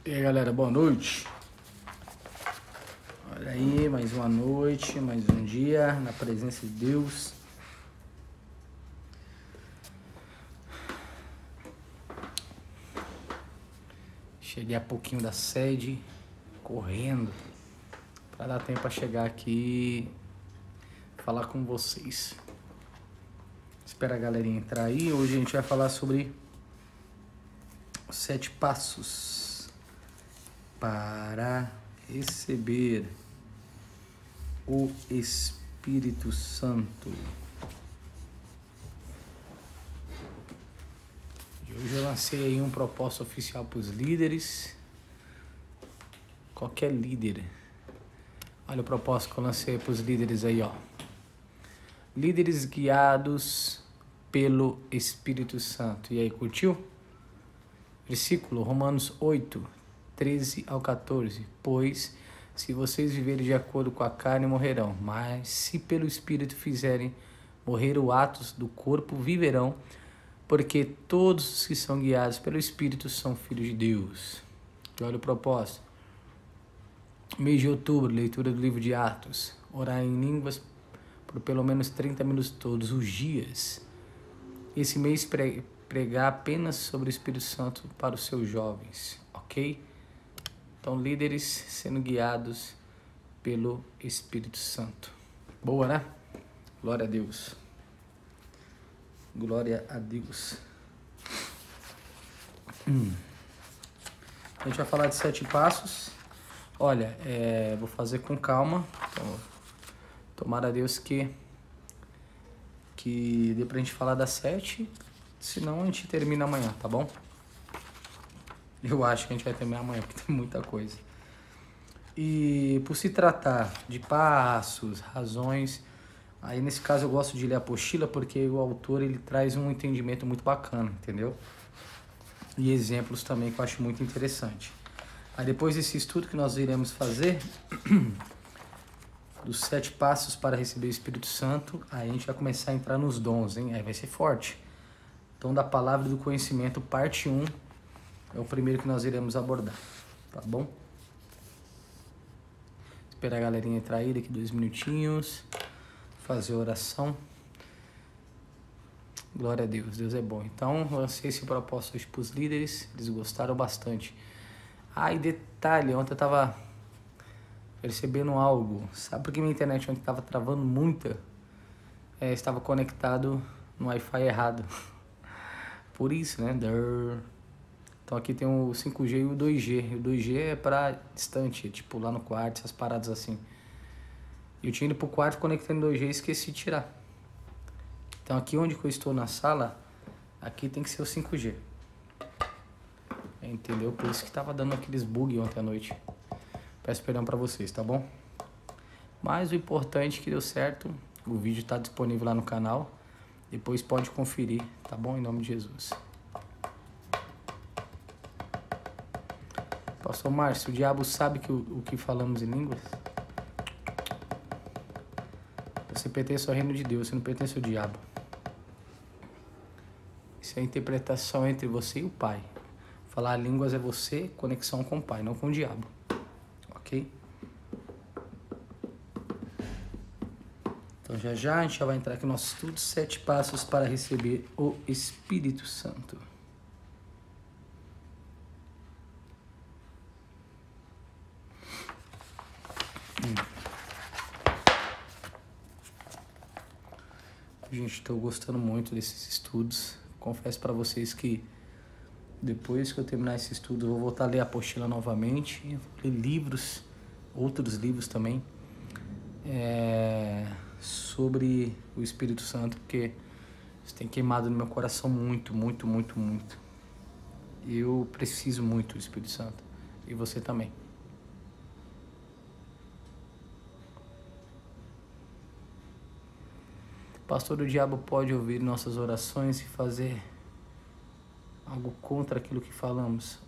E aí galera, boa noite. Olha aí, mais uma noite, mais um dia na presença de Deus. Cheguei há pouquinho da sede, correndo, para dar tempo para chegar aqui e falar com vocês. Espera a galerinha entrar aí. Hoje a gente vai falar sobre os 7 passos para receber o Espírito Santo. E hoje eu lancei aí um propósito oficial para os líderes. Qualquer líder. Olha o propósito que eu lancei para os líderes aí, ó. Líderes guiados pelo Espírito Santo. E aí, curtiu? Versículo Romanos 8, 13 ao 14. Pois, se vocês viverem de acordo com a carne, morrerão. Mas, se pelo Espírito fizerem morrer os atos do corpo, viverão. Porque todos os que são guiados pelo Espírito são filhos de Deus. E olha o propósito. Mês de outubro, leitura do livro de Atos. Orar em línguas por pelo menos 30 minutos todos os dias. Esse mês pregar apenas sobre o Espírito Santo para os seus jovens, ok? Então, líderes sendo guiados pelo Espírito Santo. Boa, né? Glória a Deus. Glória a Deus. A gente vai falar de 7 passos. Olha, vou fazer com calma. Então, tomara a Deus que dê pra gente falar das 7. Senão a gente termina amanhã, tá bom? Eu acho que a gente vai terminar amanhã, porque tem muita coisa. E por se tratar de passos, razões, aí nesse caso eu gosto de ler a apostila, porque o autor ele traz um entendimento muito bacana, entendeu? E exemplos também que eu acho muito interessante. Aí depois desse estudo que nós iremos fazer, dos 7 passos para receber o Espírito Santo, aí a gente vai começar a entrar nos dons, hein? Aí vai ser forte. Dom da palavra e do conhecimento, parte 1, é o primeiro que nós iremos abordar, tá bom? Esperar a galerinha entrar aí daqui 2 minutinhos, fazer oração. Glória a Deus, Deus é bom. Então, lancei esse propósito hoje para os líderes, eles gostaram bastante. Ah, e detalhe, ontem eu estava percebendo algo. Sabe por que minha internet ontem estava travando muito? Estava conectado no Wi-Fi errado. Por isso, né? Então aqui tem o 5G e o 2G. O 2G é para distante, tipo lá no quarto, essas paradas assim. Eu tinha ido pro quarto conectando 2G e esqueci de tirar. Então aqui onde eu estou na sala, aqui tem que ser o 5G. Entendeu? Por isso que tava dando aqueles bugs ontem à noite. Peço perdão pra vocês, tá bom? Mas o importante é que deu certo. O vídeo tá disponível lá no canal. Depois pode conferir, tá bom? Em nome de Jesus. Pastor Márcio, o diabo sabe que o que falamos em línguas? Você pertence ao reino de Deus, você não pertence ao diabo. Isso é a interpretação entre você e o Pai. Falar línguas é você, conexão com o Pai, não com o diabo. Ok? Então já a gente já vai entrar aqui no nosso estudo, 7 passos para receber o Espírito Santo. Gente, estou gostando muito desses estudos. Confesso para vocês que depois que eu terminar esse estudo, eu vou voltar a ler a apostila novamente. Eu vou ler livros, outros livros também, sobre o Espírito Santo, porque isso tem queimado no meu coração muito, muito, muito, muito. Eu preciso muito do Espírito Santo. E você também. Pastor, o diabo pode ouvir nossas orações e fazer algo contra aquilo que falamos?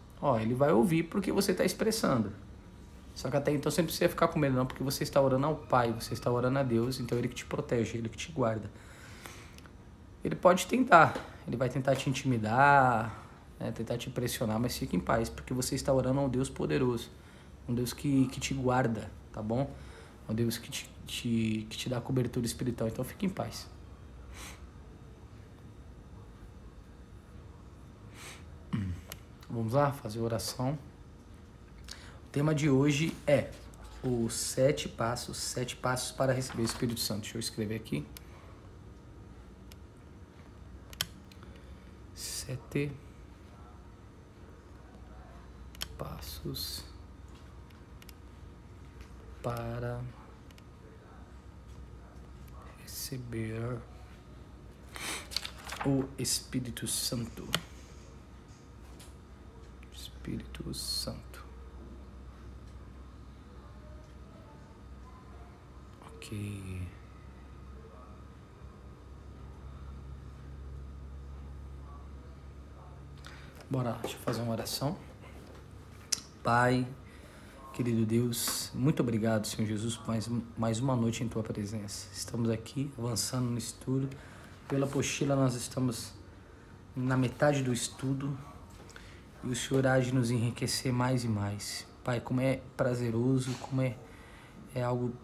Ele vai ouvir porque você está expressando. Só que até então você não precisa ficar com medo não, porque você está orando ao Pai, você está orando a Deus, então Ele que te protege, Ele que te guarda. Ele pode tentar, ele vai tentar te intimidar, né, tentar te pressionar, mas fique em paz, porque você está orando a um Deus poderoso, um Deus que te guarda, tá bom? Um Deus que te dá cobertura espiritual, então fique em paz. Vamos lá, fazer oração. O tema de hoje é os 7 passos para receber o Espírito Santo. Deixa eu escrever aqui. 7 passos para receber o Espírito Santo. Espírito Santo. Ok. Bora, deixa eu fazer uma oração. Pai, querido Deus, muito obrigado, Senhor Jesus, por mais uma noite em Tua presença. Estamos aqui avançando no estudo. Pela apostila nós estamos na metade do estudo e o Senhor há de nos enriquecer mais e mais. Pai, como é prazeroso, como é algo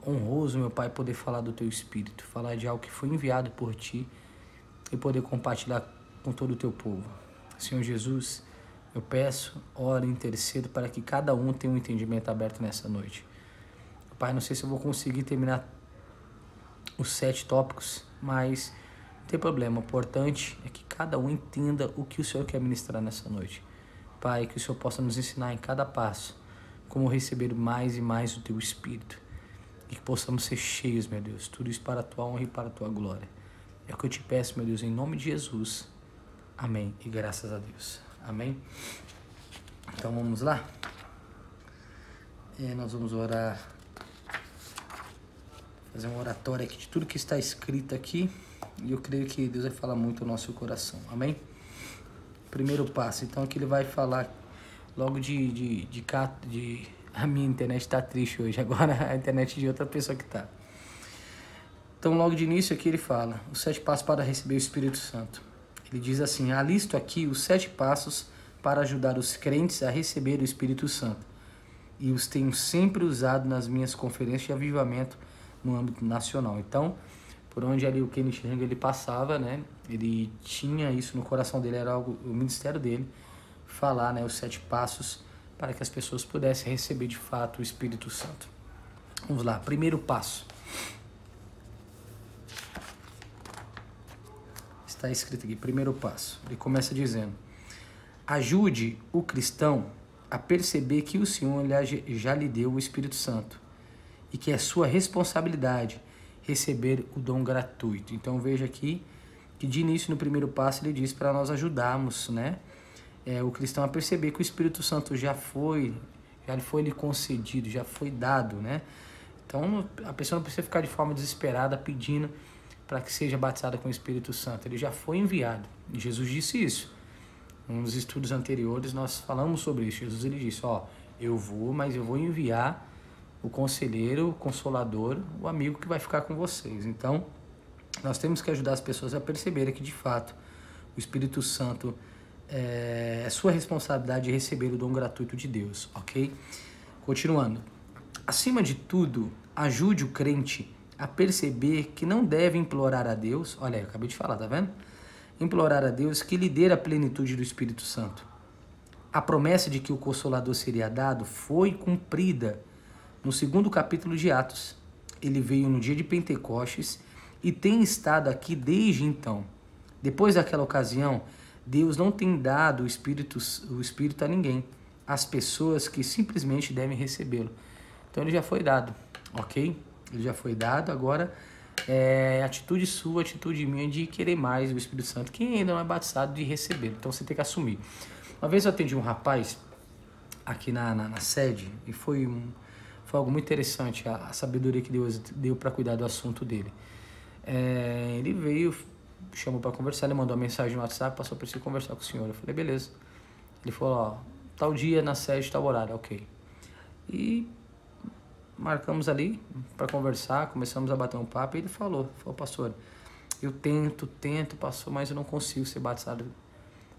honroso, meu Pai, poder falar do Teu Espírito, falar de algo que foi enviado por Ti e poder compartilhar com todo o Teu povo. Senhor Jesus, eu peço, oro, intercedo para que cada um tenha um entendimento aberto nessa noite. Pai, não sei se eu vou conseguir terminar os 7 tópicos, mas não tem problema. O importante é que cada um entenda o que o Senhor quer ministrar nessa noite. Pai, que o Senhor possa nos ensinar em cada passo como receber mais e mais do Teu Espírito. E que possamos ser cheios, meu Deus. Tudo isso para a Tua honra e para a Tua glória. É o que eu te peço, meu Deus, em nome de Jesus. Amém. E graças a Deus. Amém. Então vamos lá. Nós vamos orar. Fazer uma oratória aqui de tudo que está escrito aqui. E eu creio que Deus vai falar muito ao nosso coração. Amém? Primeiro passo. Então aqui ele vai falar logo de a minha internet está triste hoje. Agora a internet de outra pessoa que está. Então logo de início aqui ele fala os 7 passos para receber o Espírito Santo. Ele diz assim: alisto aqui os 7 passos para ajudar os crentes a receber o Espírito Santo. E os tenho sempre usado nas minhas conferências de avivamento no âmbito nacional. Então, por onde ali o Kenneth Hagin ele passava, né? Ele tinha isso no coração dele, era algo, o ministério dele, falar, né, os 7 passos para que as pessoas pudessem receber de fato o Espírito Santo. Vamos lá, primeiro passo. Está escrito aqui, primeiro passo. Ele começa dizendo: ajude o cristão a perceber que o Senhor já lhe deu o Espírito Santo e que é sua responsabilidade receber o dom gratuito. Então veja aqui que de início no primeiro passo ele diz para nós ajudarmos, né, o cristão a perceber que o Espírito Santo já foi lhe concedido, já foi dado, né? Então a pessoa não precisa ficar de forma desesperada pedindo para que seja batizada com o Espírito Santo. Ele já foi enviado. E Jesus disse isso. Nos estudos anteriores nós falamos sobre isso. Jesus ele disse: eu vou, mas eu vou enviar o conselheiro, o consolador, o amigo que vai ficar com vocês. Então, nós temos que ajudar as pessoas a perceberem que de fato o Espírito Santo é sua responsabilidade de receber o dom gratuito de Deus, ok? Continuando. Acima de tudo, ajude o crente a perceber que não deve implorar a Deus, olha aí, eu acabei de falar, tá vendo? Implorar a Deus que lhe dê a plenitude do Espírito Santo. A promessa de que o Consolador seria dado foi cumprida no 2º capítulo de Atos. Ele veio no dia de Pentecostes e tem estado aqui desde então. Depois daquela ocasião, Deus não tem dado o Espírito a ninguém, às pessoas que simplesmente devem recebê-lo. Então ele já foi dado, ok? Ele já foi dado, agora é atitude sua, atitude minha de querer mais o Espírito Santo. Quem ainda não é batizado, de receber. Então você tem que assumir. Uma vez eu atendi um rapaz aqui na sede e foi algo muito interessante, a sabedoria que Deus deu para cuidar do assunto dele. Ele veio, chamou para conversar, ele mandou uma mensagem no WhatsApp, passou para você conversar com o senhor. Eu falei, beleza. Ele falou, tal dia na sede, tal horário, ok. E marcamos ali para conversar, começamos a bater um papo e ele falou, pastor, eu tento, pastor, mas eu não consigo ser batizado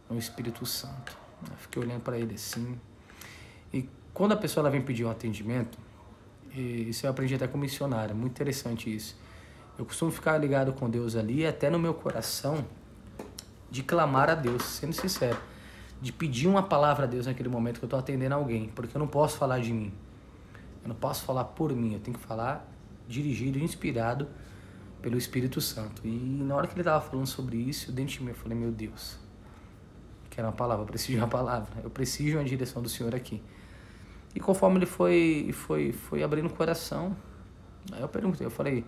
no Espírito Santo. Eu fiquei olhando para ele assim. E quando a pessoa ela vem pedir um atendimento, isso eu aprendi até com missionário, muito interessante isso. Eu costumo ficar ligado com Deus ali, até no meu coração, de clamar a Deus, sendo sincero, de pedir uma palavra a Deus naquele momento que eu estou atendendo alguém, porque eu não posso falar de mim, eu não posso falar por mim, eu tenho que falar dirigido e inspirado pelo Espírito Santo. E na hora que ele estava falando sobre isso, dentro de mim eu falei, meu Deus, quero uma palavra, eu preciso de uma palavra, eu preciso de uma direção do Senhor aqui. E conforme ele foi abrindo o coração, aí eu perguntei, eu falei,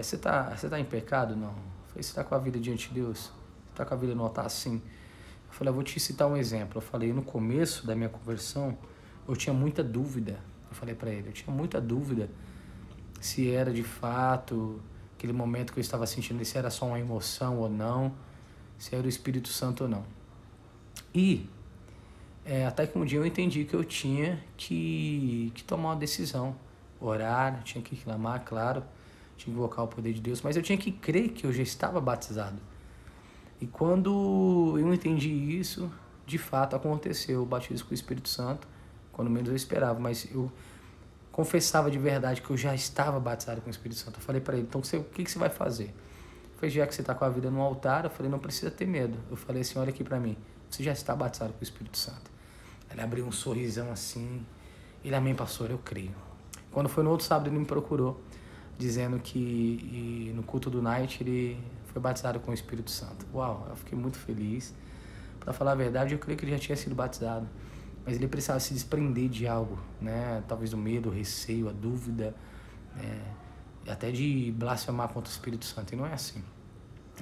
você tá em pecado? Não. Eu falei, você tá com a vida diante de Deus? Você tá com a vida no altar? Sim. Eu falei, eu vou te citar um exemplo. Eu falei, no começo da minha conversão, eu tinha muita dúvida. Eu falei para ele, eu tinha muita dúvida se era de fato aquele momento que eu estava sentindo, se era só uma emoção ou não, se era o Espírito Santo ou não. E até que um dia eu entendi que eu tinha que tomar uma decisão, orar, tinha que clamar, claro, tinha que invocar o poder de Deus, mas eu tinha que crer que eu já estava batizado. E quando eu entendi isso, de fato aconteceu o batismo com o Espírito Santo, quando menos eu esperava, mas eu confessava de verdade que eu já estava batizado com o Espírito Santo. Eu falei para ele, então o que você vai fazer? Eu falei, já que você está com a vida no altar, eu falei, não precisa ter medo. Eu falei assim, olha aqui para mim, você já está batizado com o Espírito Santo. Ele abriu um sorrisão assim, ele, amém, pastor, eu creio. Quando foi no outro sábado, ele me procurou, dizendo que no culto do night ele foi batizado com o Espírito Santo. Uau, eu fiquei muito feliz. Para falar a verdade, eu creio que ele já tinha sido batizado, mas ele precisava se desprender de algo, né? Talvez do medo, o receio, a dúvida, até de blasfemar contra o Espírito Santo, e não é assim.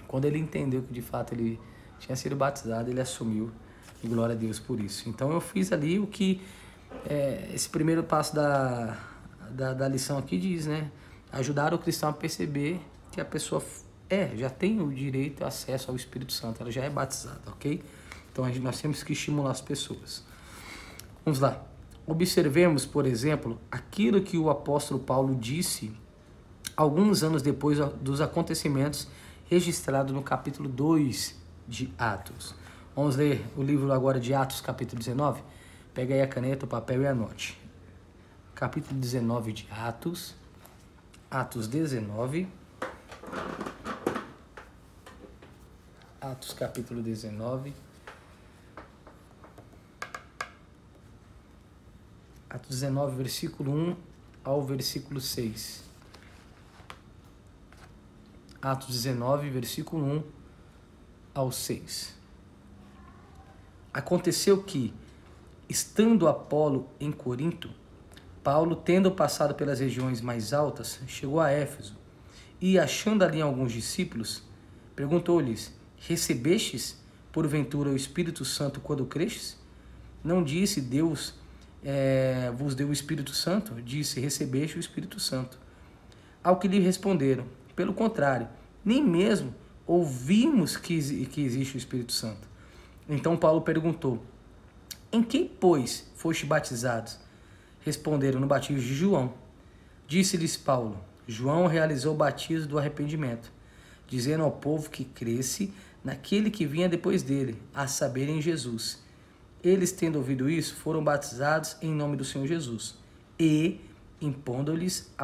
Quando ele entendeu que de fato ele tinha sido batizado, ele assumiu, e glória a Deus por isso. Então eu fiz ali o que esse primeiro passo da lição aqui diz, né? Ajudar o cristão a perceber que a pessoa já tem o direito e acesso ao Espírito Santo, ela já é batizada, ok? Então nós temos que estimular as pessoas. Vamos lá. Observemos, por exemplo, aquilo que o apóstolo Paulo disse alguns anos depois dos acontecimentos registrados no capítulo 2 de Atos. Vamos ler o livro agora de Atos, capítulo 19? Pega aí a caneta, o papel e anote. Capítulo 19 de Atos. Atos 19. Atos, capítulo 19. Atos 19, versículo 1 ao versículo 6. Atos 19, versículo 1 ao 6. Aconteceu que, estando Apolo em Corinto, Paulo, tendo passado pelas regiões mais altas, chegou a Éfeso e, achando ali alguns discípulos, perguntou-lhes, recebestes, porventura, o Espírito Santo quando crestes? Não disse Deus, vos deu o Espírito Santo? Disse, recebeste o Espírito Santo. Ao que lhe responderam, pelo contrário, nem mesmo ouvimos que existe o Espírito Santo. Então Paulo perguntou, em que, pois, foste batizados? Responderam, no batismo de João. Disse-lhes Paulo, João realizou o batismo do arrependimento, dizendo ao povo que cresce naquele que vinha depois dele, a saber, em Jesus. Eles, tendo ouvido isso, foram batizados em nome do Senhor Jesus. E, impondo-lhes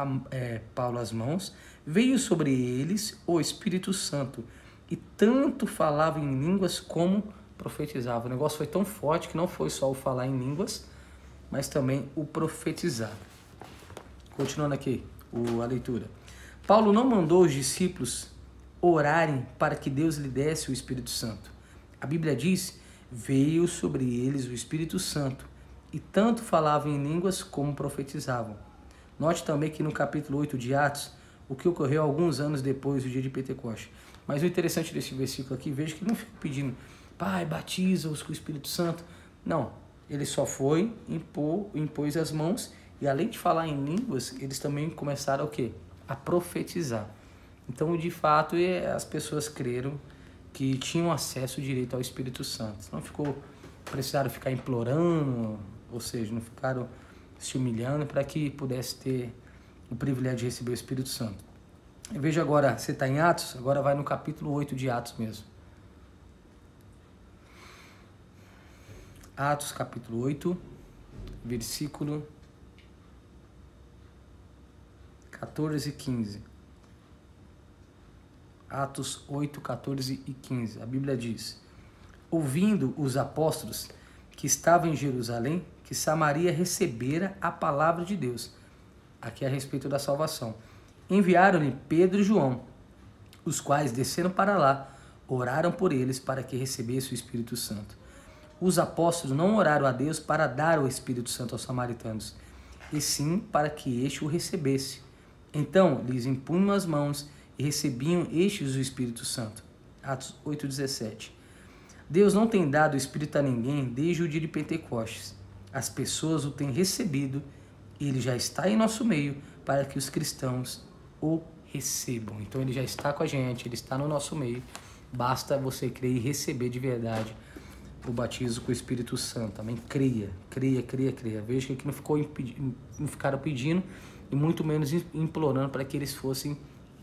Paulo as mãos, veio sobre eles o Espírito Santo, e tanto falavam em línguas como profetizavam. O negócio foi tão forte que não foi só o falar em línguas, mas também o profetizar. Continuando aqui a leitura. Paulo não mandou os discípulos orarem para que Deus lhe desse o Espírito Santo. A Bíblia diz, veio sobre eles o Espírito Santo, e tanto falavam em línguas como profetizavam. Note também que no capítulo 8 de Atos, o que ocorreu alguns anos depois do dia de Pentecoste. Mas o interessante desse versículo aqui, veja que ele não fica pedindo, Pai, batiza-os com o Espírito Santo. Não, ele só foi, impôs as mãos, e além de falar em línguas, eles também começaram o quê? A profetizar. Então, de fato, as pessoas creram que tinham acesso direito ao Espírito Santo. Não precisaram ficar implorando, ou seja, não ficaram se humilhando para que pudesse ter o privilégio de receber o Espírito Santo. Veja agora, você está em Atos, agora vai no capítulo 8 de Atos mesmo. Atos capítulo 8, versículo 14 e 15. Atos 8, 14 e 15. A Bíblia diz: ouvindo os apóstolos que estavam em Jerusalém, que Samaria recebera a palavra de Deus, aqui a respeito da salvação, enviaram-lhe Pedro e João, os quais desceram para lá, oraram por eles para que recebesse o Espírito Santo. Os apóstolos não oraram a Deus para dar o Espírito Santo aos samaritanos, e sim para que este o recebesse. Então lhes impunham as mãos e recebiam estes o Espírito Santo. Atos 8,17. Deus não tem dado o Espírito a ninguém desde o dia de Pentecostes. As pessoas o têm recebido, ele já está em nosso meio para que os cristãos o recebam. Então ele já está com a gente, ele está no nosso meio. Basta você crer e receber de verdade o batismo com o Espírito Santo. Amém? Creia, creia, creia, creia. Veja que aqui não ficaram pedindo e muito menos implorando para que eles fossem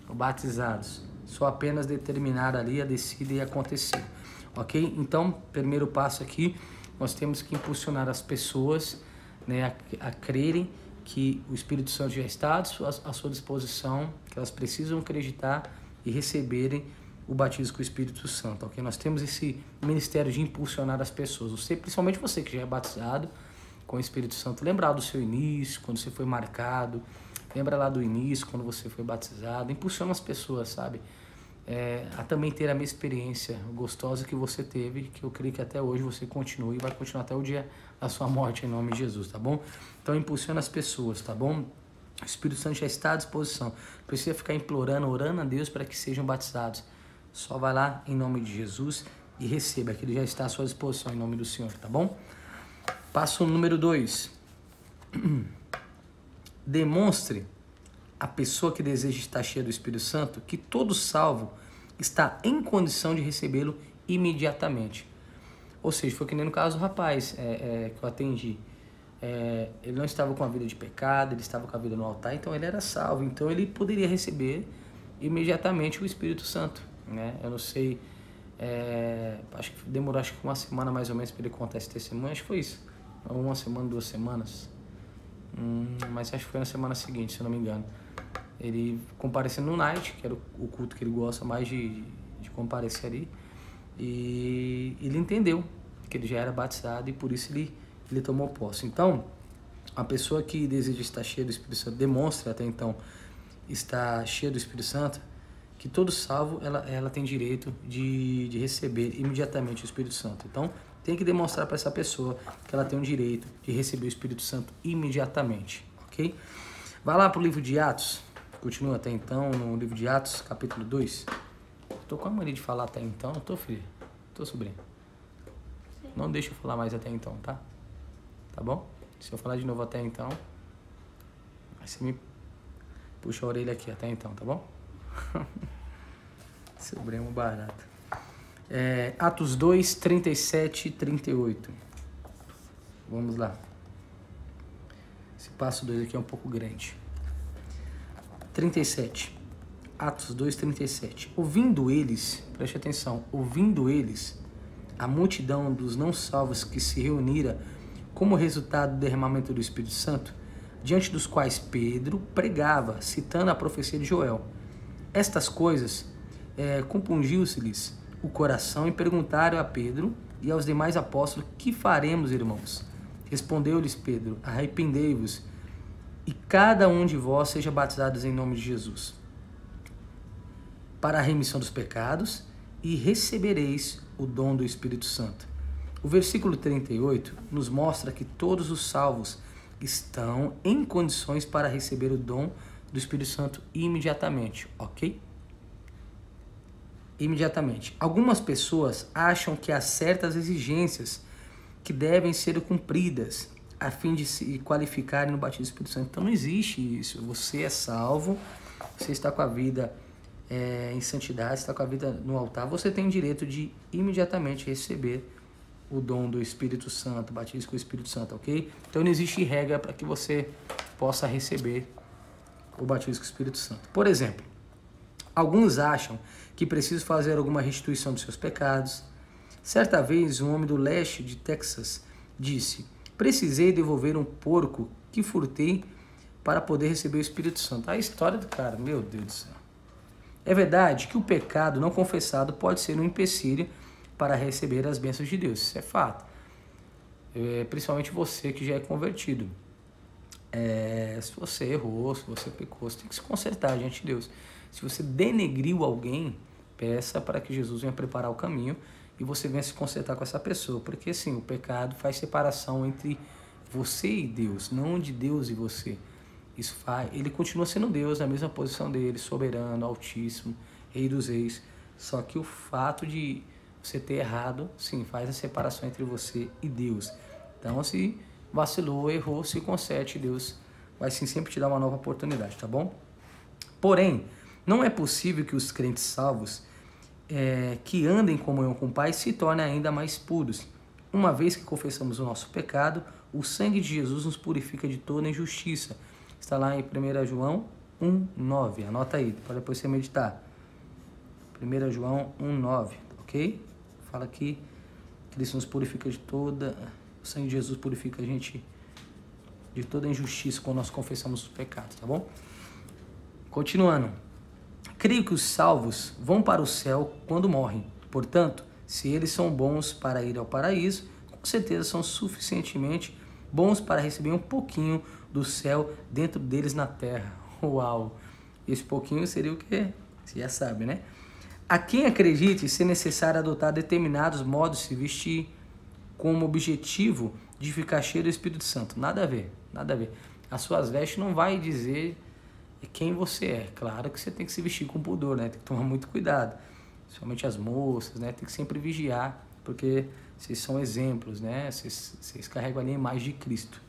batizados. Só apenas determinar ali a descida e acontecer. Ok? Então, primeiro passo aqui, nós temos que impulsionar as pessoas, né, a crerem que o Espírito Santo já está à sua disposição, que elas precisam acreditar e receberem o batismo com o Espírito Santo. Ok? Nós temos esse ministério de impulsionar as pessoas. Você, principalmente você que já é batizado com o Espírito Santo, lembrar do seu início, quando você foi marcado, lembra lá do início, quando você foi batizado, impulsiona as pessoas, sabe? A também ter a mesma experiência gostosa que você teve, que eu creio que até hoje você continua e vai continuar até o dia da sua morte, em nome de Jesus, tá bom? Então impulsiona as pessoas, tá bom? O Espírito Santo já está à disposição. Não precisa ficar implorando, orando a Deus para que sejam batizados. Só vai lá em nome de Jesus e receba, que ele já está à sua disposição em nome do Senhor, tá bom? Passo número 2. Demonstre a pessoa que deseja estar cheia do Espírito Santo que todo salvo está em condição de recebê-lo imediatamente. Ou seja, foi que nem no caso do rapaz que eu atendi. Ele não estava com a vida de pecado, ele estava com a vida no altar, então ele era salvo. Então ele poderia receber imediatamente o Espírito Santo, né? Eu não sei, acho que demorou uma semana mais ou menos para ele contar esse testemunho, acho que foi isso. Uma semana, 2 semanas. Mas acho que foi na semana seguinte, se eu não me engano. Ele comparecendo no night, que era o culto que ele gosta mais de comparecer ali. E ele entendeu que ele já era batizado e por isso ele tomou posse. Então, a pessoa que deseja estar cheia do Espírito Santo, demonstra até então estar cheia do Espírito Santo, que todo salvo ela tem direito de receber imediatamente o Espírito Santo. Então, tem que demonstrar para essa pessoa que ela tem o direito de receber o Espírito Santo imediatamente, ok? Vai lá para o livro de Atos, continua até então no livro de Atos, capítulo 2. Tô com a mania de falar até então, não tô, filho? Tô, sobrinho? Sim. Não deixa eu falar mais até então, tá? Tá bom? Se eu falar de novo até então, aí você me puxa a orelha aqui até então, tá bom? Sobrinho barato. Atos 2, 37 e 38. Vamos lá. Esse passo 2 aqui é um pouco grande. 37. Atos 2, 37. Ouvindo eles, preste atenção, ouvindo eles, a multidão dos não salvos que se reunira como resultado do derramamento do Espírito Santo, diante dos quais Pedro pregava, citando a profecia de Joel. Estas coisas compungiu-se-lhes o coração e perguntaram a Pedro e aos demais apóstolos: que faremos, irmãos? Respondeu-lhes Pedro: arrependei-vos e cada um de vós seja batizado em nome de Jesus para a remissão dos pecados e recebereis o dom do Espírito Santo. O versículo 38 nos mostra que todos os salvos estão em condições para receber o dom do Espírito Santo imediatamente, ok? Imediatamente. Algumas pessoas acham que há certas exigências que devem ser cumpridas a fim de se qualificarem no batismo do Espírito Santo. Então não existe isso. Você é salvo, você está com a vida em santidade, está com a vida no altar, você tem o direito de imediatamente receber o dom do Espírito Santo, batismo com o Espírito Santo, ok? Então não existe regra para que você possa receber o batismo com o Espírito Santo. Por exemplo, alguns acham que precisam fazer alguma restituição dos seus pecados. Certa vez, um homem do leste de Texas disse: precisei devolver um porco que furtei para poder receber o Espírito Santo. A história do cara, meu Deus do céu. É verdade que o pecado não confessado pode ser um empecilho para receber as bênçãos de Deus. Isso é fato. Principalmente você que já é convertido. Se você errou, se você pecou, você tem que se consertar diante de Deus. Se você denegriu alguém, peça para que Jesus venha preparar o caminho e você venha se consertar com essa pessoa. Porque assim, o pecado faz separação entre você e Deus, não de Deus e você. Ele continua sendo Deus, na mesma posição dele, soberano, altíssimo, rei dos reis. Só que o fato de você ter errado, sim, faz a separação entre você e Deus. Então, se vacilou, errou, se conserte, Deus vai sim sempre te dar uma nova oportunidade, tá bom? Porém, não é possível que os crentes salvos que andem em comunhão com o Pai se tornem ainda mais puros. Uma vez que confessamos o nosso pecado, o sangue de Jesus nos purifica de toda injustiça. Está lá em 1 João 1,9. Anota aí, para depois você meditar. 1 João 1,9, ok? Fala aqui que Cristo nos purifica de toda... O sangue de Jesus purifica a gente de toda injustiça quando nós confessamos os pecados, tá bom? Continuando. Creio que os salvos vão para o céu quando morrem. Portanto, se eles são bons para ir ao paraíso, com certeza são suficientemente bons para receber um pouquinho do céu dentro deles na terra. Uau! Esse pouquinho seria o quê? Você já sabe, né? A quem acredite ser necessário adotar determinados modos de se vestir como objetivo de ficar cheio do Espírito Santo. Nada a ver, nada a ver. As suas vestes não vai dizer quem você é. Claro que você tem que se vestir com pudor, né? Tem que tomar muito cuidado. Principalmente as moças, né? Tem que sempre vigiar, porque vocês são exemplos, né? Vocês carregam ali a imagem de Cristo.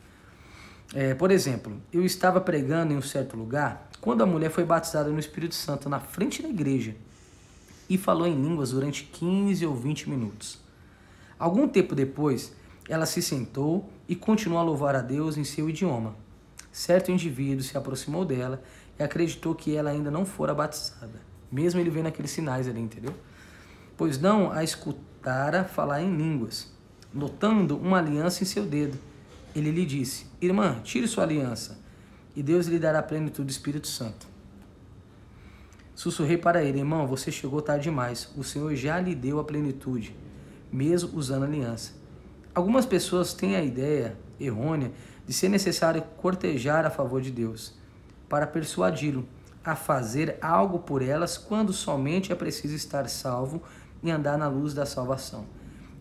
Por exemplo, eu estava pregando em um certo lugar quando a mulher foi batizada no Espírito Santo na frente da igreja e falou em línguas durante 15 ou 20 minutos. Algum tempo depois, ela se sentou e continuou a louvar a Deus em seu idioma. Certo indivíduo se aproximou dela e acreditou que ela ainda não fora batizada, mesmo ele vendo aqueles sinais ali, entendeu? Pois não a escutara falar em línguas. Notando uma aliança em seu dedo, ele lhe disse: irmã, tire sua aliança, e Deus lhe dará a plenitude do Espírito Santo. Sussurrei para ele: irmão, você chegou tarde demais, o Senhor já lhe deu a plenitude, mesmo usando aliança. Algumas pessoas têm a ideia errônea de ser necessário cortejar a favor de Deus, para persuadi-lo a fazer algo por elas quando somente é preciso estar salvo e andar na luz da salvação.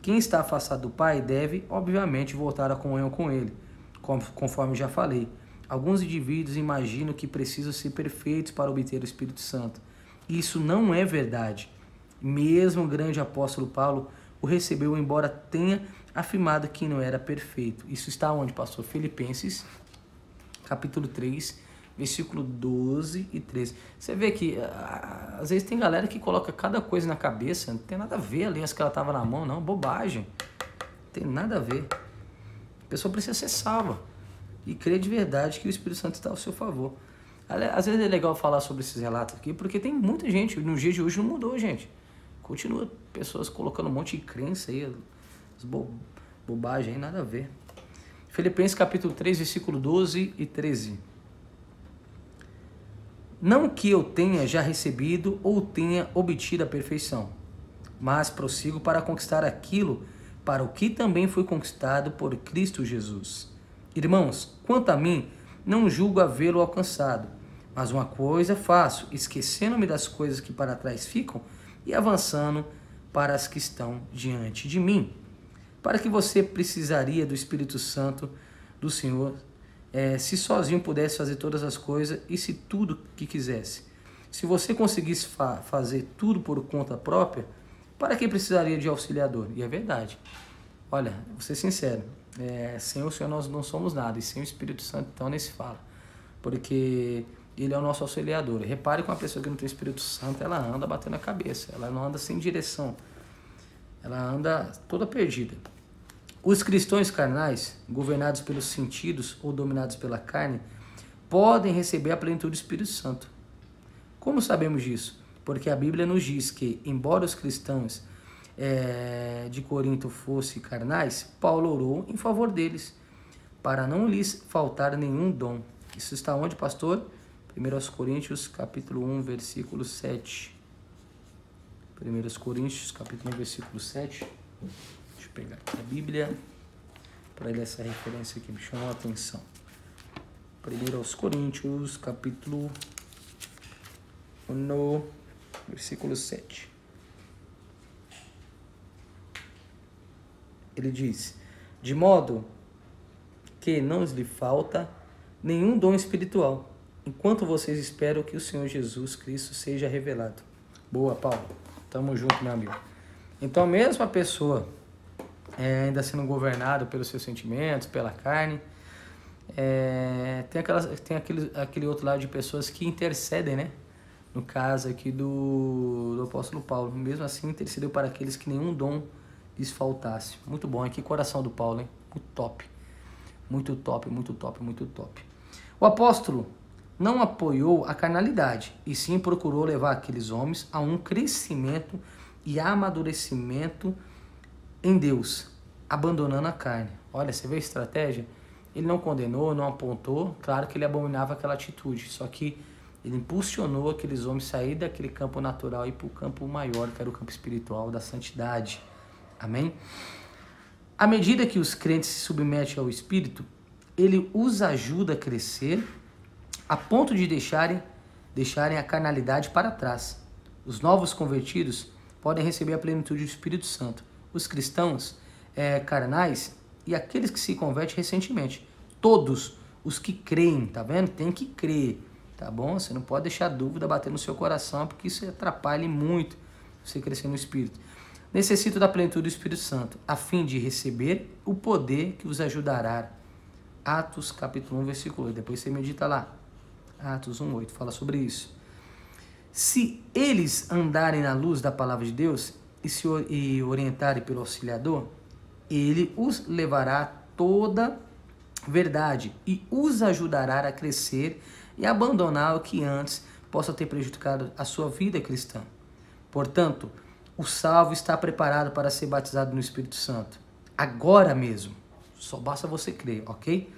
Quem está afastado do Pai deve, obviamente, voltar à comunhão com Ele, conforme já falei. Alguns indivíduos imaginam que precisam ser perfeitos para obter o Espírito Santo. Isso não é verdade. Mesmo o grande apóstolo Paulo o recebeu, embora tenha afirmado que não era perfeito. Isso está onde, pastor? Filipenses, capítulo 3, versículo 12 e 13. Você vê que, às vezes, tem galera que coloca cada coisa na cabeça, não tem nada a ver ali, as que ela estava na mão, não, bobagem. Não tem nada a ver. A pessoa precisa ser salva e crer de verdade que o Espírito Santo está ao seu favor. Às vezes é legal falar sobre esses relatos aqui, porque tem muita gente, no dia de hoje não mudou, gente. Continua pessoas colocando um monte de crença aí, bobagem aí, nada a ver. Filipenses capítulo 3, versículo 12 e 13. Não que eu tenha já recebido ou tenha obtido a perfeição, mas prossigo para conquistar aquilo para o que também foi conquistado por Cristo Jesus. Irmãos, quanto a mim, não julgo havê-lo alcançado, mas uma coisa faço, esquecendo-me das coisas que para trás ficam e avançando para as que estão diante de mim. Para que você precisaria do Espírito Santo do Senhor, se sozinho pudesse fazer todas as coisas e se tudo que quisesse? Se você conseguisse fazer tudo por conta própria, para que precisaria de auxiliador? E é verdade. Olha, vou ser sincero, sem o Senhor nós não somos nada, e sem o Espírito Santo então nem se fala, porque Ele é o nosso auxiliador. Repare que uma pessoa que não tem o Espírito Santo, ela anda batendo a cabeça, ela não anda sem direção, ela anda toda perdida. Os cristãos carnais, governados pelos sentidos ou dominados pela carne, podem receber a plenitude do Espírito Santo. Como sabemos disso? Porque a Bíblia nos diz que, embora os cristãos de Corinto fossem carnais, Paulo orou em favor deles, para não lhes faltar nenhum dom. Isso está onde, pastor? 1 Coríntios, capítulo 1, versículo 7. 1 Coríntios, capítulo 1, versículo 7. Deixa eu pegar aqui a Bíblia, para ler essa referência que me chamou a atenção. 1 Coríntios, capítulo 1, versículo 7. Ele diz: de modo que não lhe falta nenhum dom espiritual, enquanto vocês esperam que o Senhor Jesus Cristo seja revelado. Boa, Paulo. Tamo junto, meu amigo. Então, mesmo a pessoa ainda sendo governada pelos seus sentimentos, pela carne, tem aquele outro lado de pessoas que intercedem, né? No caso aqui do apóstolo Paulo. Mesmo assim, intercedeu para aqueles que nenhum dom lhes faltasse. Muito bom. Que coração do Paulo, hein? Muito top. Muito top, muito top, muito top. O apóstolo não apoiou a carnalidade, e sim procurou levar aqueles homens a um crescimento e amadurecimento em Deus, abandonando a carne. Olha, você vê a estratégia? Ele não condenou, não apontou, claro que ele abominava aquela atitude, só que ele impulsionou aqueles homens a sair daquele campo natural e ir para o campo maior, que era o campo espiritual da santidade. Amém? À medida que os crentes se submetem ao Espírito, ele os ajuda a crescer a ponto de deixarem a carnalidade para trás. Os novos convertidos podem receber a plenitude do Espírito Santo. Os cristãos carnais e aqueles que se convertem recentemente. Todos os que creem, tá vendo? Tem que crer, tá bom? Você não pode deixar dúvida bater no seu coração, porque isso atrapalha muito você crescer no Espírito. Necessito da plenitude do Espírito Santo, a fim de receber o poder que os ajudará. Atos capítulo 1, versículo 8. Depois você medita lá. Atos 1, 8 fala sobre isso. Se eles andarem na luz da palavra de Deus e orientarem pelo auxiliador, ele os levará a toda verdade e os ajudará a crescer e abandonar o que antes possa ter prejudicado a sua vida cristã. Portanto, o salvo está preparado para ser batizado no Espírito Santo. Agora mesmo. Só basta você crer, ok?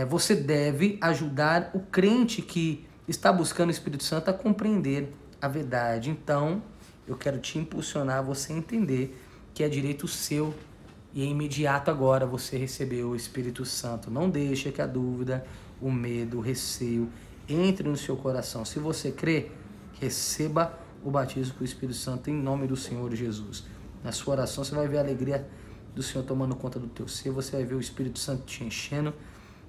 Você deve ajudar o crente que está buscando o Espírito Santo a compreender a verdade. Então, eu quero te impulsionar a você entender que é direito seu e é imediato agora você receber o Espírito Santo. Não deixe que a dúvida, o medo, o receio entre no seu coração. Se você crê, receba o batismo com o Espírito Santo em nome do Senhor Jesus. Na sua oração você vai ver a alegria do Senhor tomando conta do teu ser, você vai ver o Espírito Santo te enchendo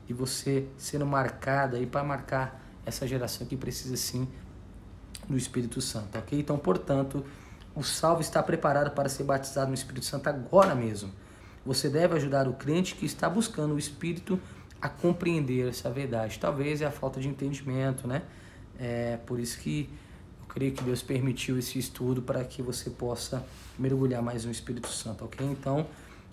e você sendo marcado aí para marcar essa geração que precisa sim do Espírito Santo, ok? Então, portanto, o salvo está preparado para ser batizado no Espírito Santo agora mesmo. Você deve ajudar o crente que está buscando o Espírito a compreender essa verdade. Talvez é a falta de entendimento, né? Por isso que eu creio que Deus permitiu esse estudo para que você possa mergulhar mais no Espírito Santo, ok? Então,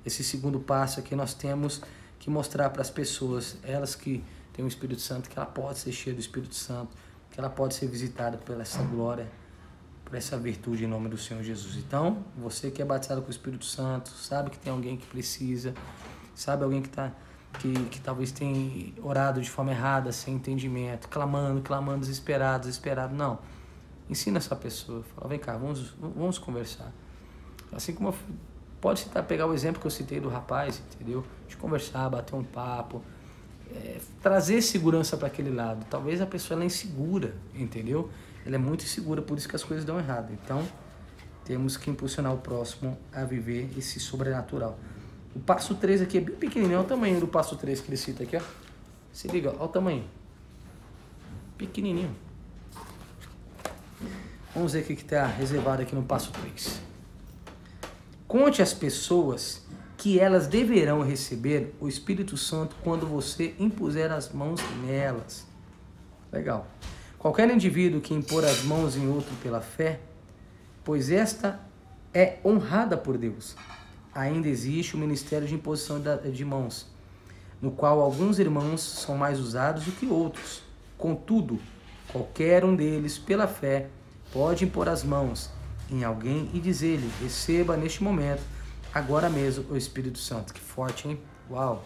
esse segundo passo aqui nós temos que mostrar para as pessoas, elas que têm o Espírito Santo, que ela pode ser cheia do Espírito Santo, que ela pode ser visitada por essa glória, por essa virtude em nome do Senhor Jesus. Então, você que é batizado com o Espírito Santo, sabe que tem alguém que precisa, sabe alguém que talvez tenha orado de forma errada, sem entendimento, clamando, desesperado. Não. Ensina essa pessoa. Fala, vem cá, vamos conversar. Assim como pode pegar o exemplo que eu citei do rapaz, entendeu? De conversar, bater um papo, trazer segurança para aquele lado. Talvez a pessoa ela é insegura, entendeu? Ela é muito insegura, por isso que as coisas dão errado. Então, temos que impulsionar o próximo a viver esse sobrenatural. O passo 3 aqui é bem pequenininho, olha o tamanho do passo 3 que ele cita aqui, ó. Se liga, olha o tamanho. Pequenininho. Vamos ver o que está reservado aqui no passo 3. Conte às pessoas que elas deverão receber o Espírito Santo quando você impuser as mãos nelas. Legal. Qualquer indivíduo que impor as mãos em outro pela fé, pois esta é honrada por Deus. Ainda existe o ministério de imposição de mãos, no qual alguns irmãos são mais usados do que outros. Contudo, qualquer um deles, pela fé, pode impor as mãos em alguém e dizer-lhe: receba neste momento, agora mesmo, o Espírito Santo. Que forte, hein? Uau!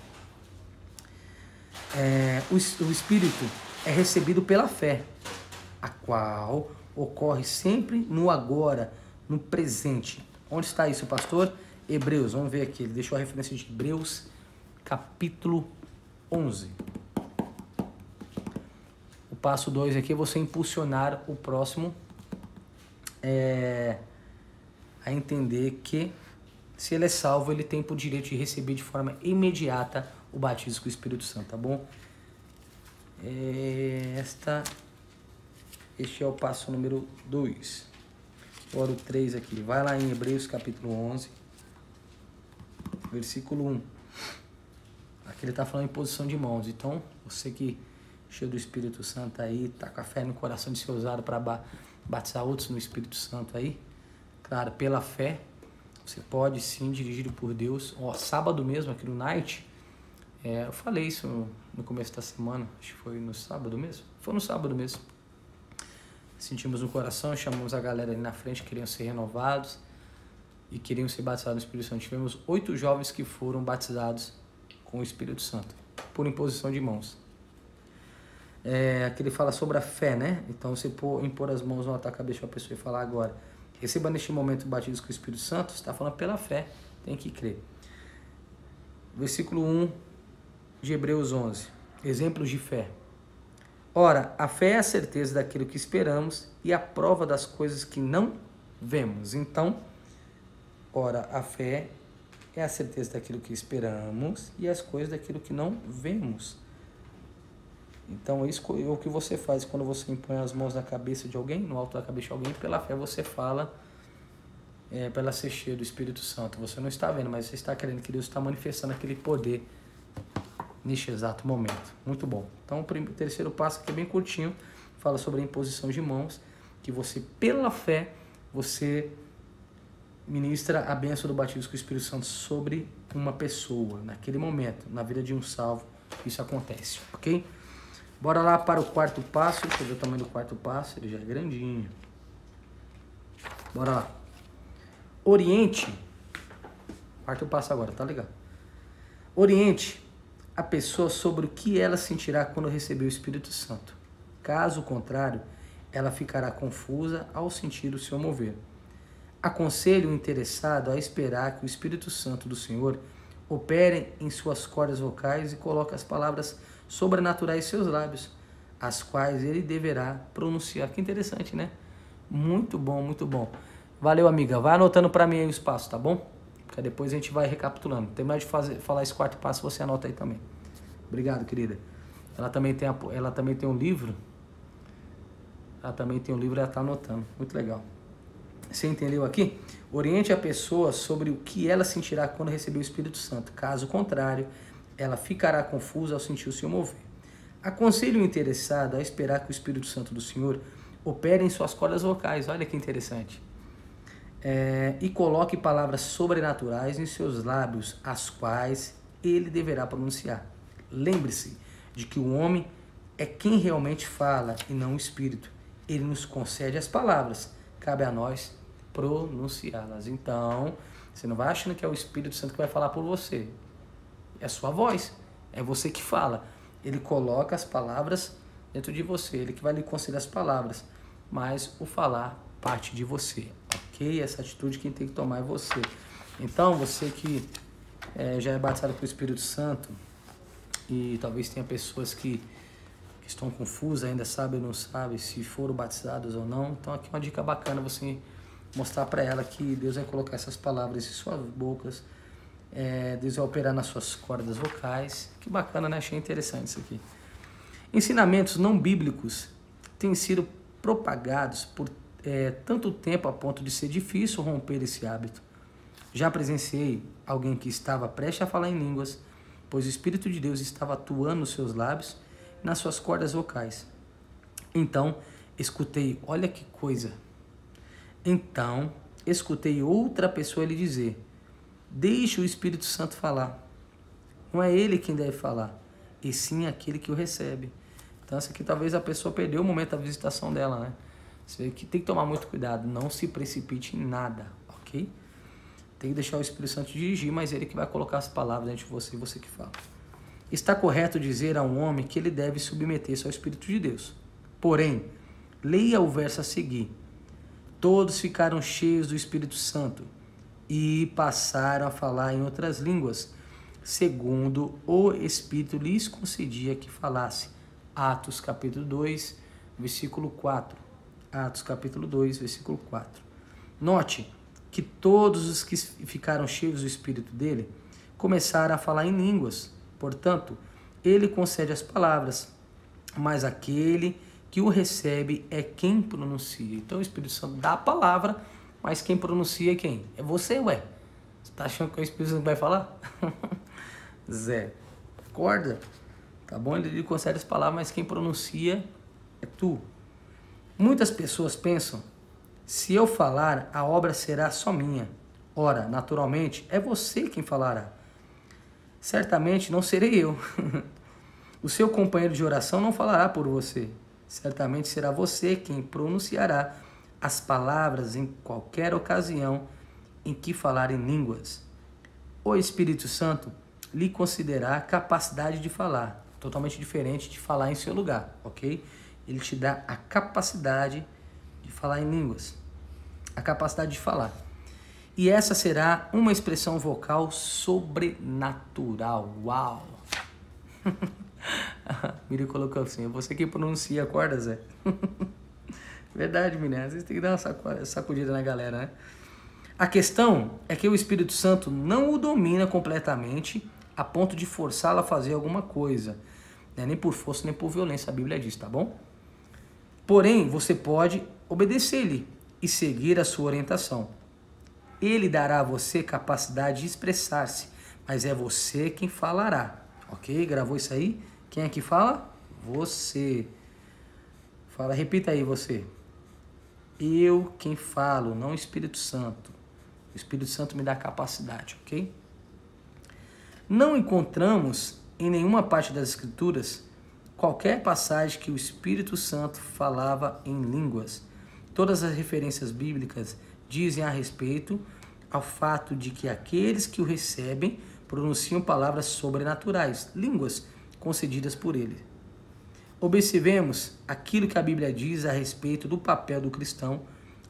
O Espírito é recebido pela fé, a qual ocorre sempre no agora, no presente. Onde está isso, pastor? Hebreus, vamos ver aqui. Ele deixou a referência de Hebreus, capítulo 11. O passo 2 aqui é você impulsionar o próximo a entender que, se ele é salvo, ele tem por direito de receber de forma imediata o batismo com o Espírito Santo, tá bom? Este é o passo número 2. Agora o 3 aqui. Vai lá em Hebreus capítulo 11, versículo 1. Aqui ele está falando em posição de mãos. Então, você que cheio do Espírito Santo aí, tá com a fé no coração de ser usado para batizar outros no Espírito Santo aí, claro, pela fé, você pode sim, dirigido por Deus. Sábado mesmo, aqui no Night, eu falei isso no começo da semana, acho que foi no sábado mesmo. Foi no sábado mesmo. Sentimos no coração, chamamos a galera ali na frente, queriam ser renovados e queriam ser batizados no Espírito Santo. Tivemos 8 jovens que foram batizados com o Espírito Santo, por imposição de mãos. Aqui ele fala sobre a fé, né? Então, você impor as mãos no altar, cabeça da pessoa e falar agora: receba neste momento o batismo com o Espírito Santo. Você está falando pela fé, tem que crer. Versículo 1 de Hebreus 11. Exemplos de fé. Ora, a fé é a certeza daquilo que esperamos e a prova das coisas que não vemos. Então, ora, a fé é a certeza daquilo que esperamos e as coisas daquilo que não vemos. Então, isso é o que você faz quando você impõe as mãos na cabeça de alguém, no alto da cabeça de alguém. Pela fé você fala, para ela ser cheia do Espírito Santo. Você não está vendo, mas você está querendo que Deus está manifestando aquele poder neste exato momento. Muito bom. Então, o terceiro passo aqui é bem curtinho, fala sobre a imposição de mãos, que você, pela fé, você ministra a bênção do batismo com o Espírito Santo sobre uma pessoa, naquele momento, na vida de um salvo, isso acontece, ok? Bora lá para o quarto passo. Deixa eu ver o tamanho do quarto passo, ele já é grandinho. Bora lá. Oriente. Quarto passo agora, tá legal. Oriente a pessoa sobre o que ela sentirá quando receber o Espírito Santo. Caso contrário, ela ficará confusa ao sentir o seu mover. Aconselho o interessado a esperar que o Espírito Santo do Senhor opere em suas cordas vocais e coloque as palavras sobrenaturais em seus lábios, as quais ele deverá pronunciar. Que interessante, né? Muito bom, muito bom. Valeu, amiga. Vai anotando para mim aí os passos, tá bom? Porque depois a gente vai recapitulando. Terminar de falar esse quarto passo, você anota aí também. Obrigado, querida. Ela também tem um livro. Ela está anotando. Muito legal. Você entendeu aqui? Oriente a pessoa sobre o que ela sentirá quando receber o Espírito Santo. Caso contrário, ela ficará confusa ao sentir o seu mover. Aconselho o interessado a esperar que o Espírito Santo do Senhor opere em suas cordas vocais. Olha que interessante. E coloque palavras sobrenaturais em seus lábios, as quais ele deverá pronunciar. Lembre-se de que o homem é quem realmente fala e não o Espírito. Ele nos concede as palavras, cabe a nós pronunciá-las. Então, você não vai achando que é o Espírito Santo que vai falar por você. É a sua voz, é você que fala. Ele coloca as palavras dentro de você, ele que vai lhe conceder as palavras, mas o falar parte de você, ok? Essa atitude quem tem que tomar é você. Então, você que já é batizado pelo Espírito Santo, e talvez tenha pessoas que estão confusas, ainda sabem ou não sabem se foram batizados ou não. Então aqui uma dica bacana, você mostrar para ela que Deus vai colocar essas palavras em suas bocas, Deus vai operar nas suas cordas vocais. Que bacana, né? Achei interessante isso aqui. Ensinamentos não bíblicos têm sido propagados por tanto tempo a ponto de ser difícil romper esse hábito. Já presenciei alguém que estava prestes a falar em línguas, pois o Espírito de Deus estava atuando nos seus lábios, nas suas cordas vocais. Então, escutei, olha que coisa. Então, escutei outra pessoa lhe dizer: deixe o Espírito Santo falar. Não é ele quem deve falar, e sim aquele que o recebe. Então, essa aqui talvez a pessoa perdeu o momento da visitação dela, né? Você tem que tomar muito cuidado, não se precipite em nada, ok? Tem que deixar o Espírito Santo dirigir, mas ele que vai colocar as palavras dentro de você e você que fala. Está correto dizer a um homem que ele deve submeter-se ao Espírito de Deus. Porém, leia o verso a seguir. Todos ficaram cheios do Espírito Santo e passaram a falar em outras línguas, segundo o Espírito lhes concedia que falasse. Atos capítulo 2, versículo 4. Atos capítulo 2, versículo 4. Note que todos os que ficaram cheios do Espírito dele começaram a falar em línguas. Portanto, ele concede as palavras, mas aquele que o recebe é quem pronuncia. Então o Espírito Santo dá a palavra, mas quem pronuncia é quem? É você, ué. Você tá achando que o Espírito Santo vai falar? Zé, acorda. Tá bom? Ele lhe concede as palavras, mas quem pronuncia é tu. Muitas pessoas pensam, se eu falar, a obra será só minha. Ora, naturalmente, é você quem falará. Certamente não serei eu. O seu companheiro de oração não falará por você. Certamente será você quem pronunciará as palavras em qualquer ocasião em que falar em línguas. O Espírito Santo lhe concederá a capacidade de falar, totalmente diferente de falar em seu lugar, ok? Ele te dá a capacidade de falar em línguas, a capacidade de falar. E essa será uma expressão vocal sobrenatural. Uau! Miri colocou assim, é você que pronuncia, acorda, Zé? Verdade, menina, às vezes tem que dar uma sacudida na galera, né? A questão é que o Espírito Santo não o domina completamente a ponto de forçá-lo a fazer alguma coisa, né? Nem por força, nem por violência, a Bíblia diz, tá bom? Porém, você pode obedecer-lhe e seguir a sua orientação. Ele dará a você capacidade de expressar-se, mas é você quem falará, ok? Gravou isso aí? Quem é que fala? Você. Fala, repita aí você. Eu quem falo, não o Espírito Santo. O Espírito Santo me dá capacidade, ok? Não encontramos em nenhuma parte das Escrituras qualquer passagem que o Espírito Santo falava em línguas. Todas as referências bíblicas dizem a respeito ao fato de que aqueles que o recebem pronunciam palavras sobrenaturais, línguas concedidas por ele. Observemos aquilo que a Bíblia diz a respeito do papel do cristão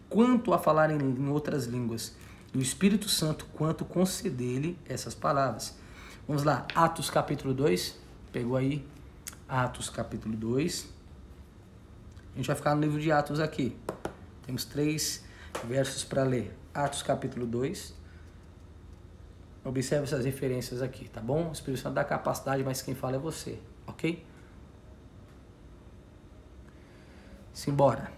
quanto a falar em outras línguas, e o Espírito Santo quanto conceder-lhe essas palavras. Vamos lá, Atos capítulo 2, pegou aí? Atos capítulo 2. A gente vai ficar no livro de Atos aqui. Temos 3 versos para ler. Atos capítulo 2. Observe essas referências aqui, tá bom? O Espírito Santo dá capacidade, mas quem fala é você, ok? Simbora.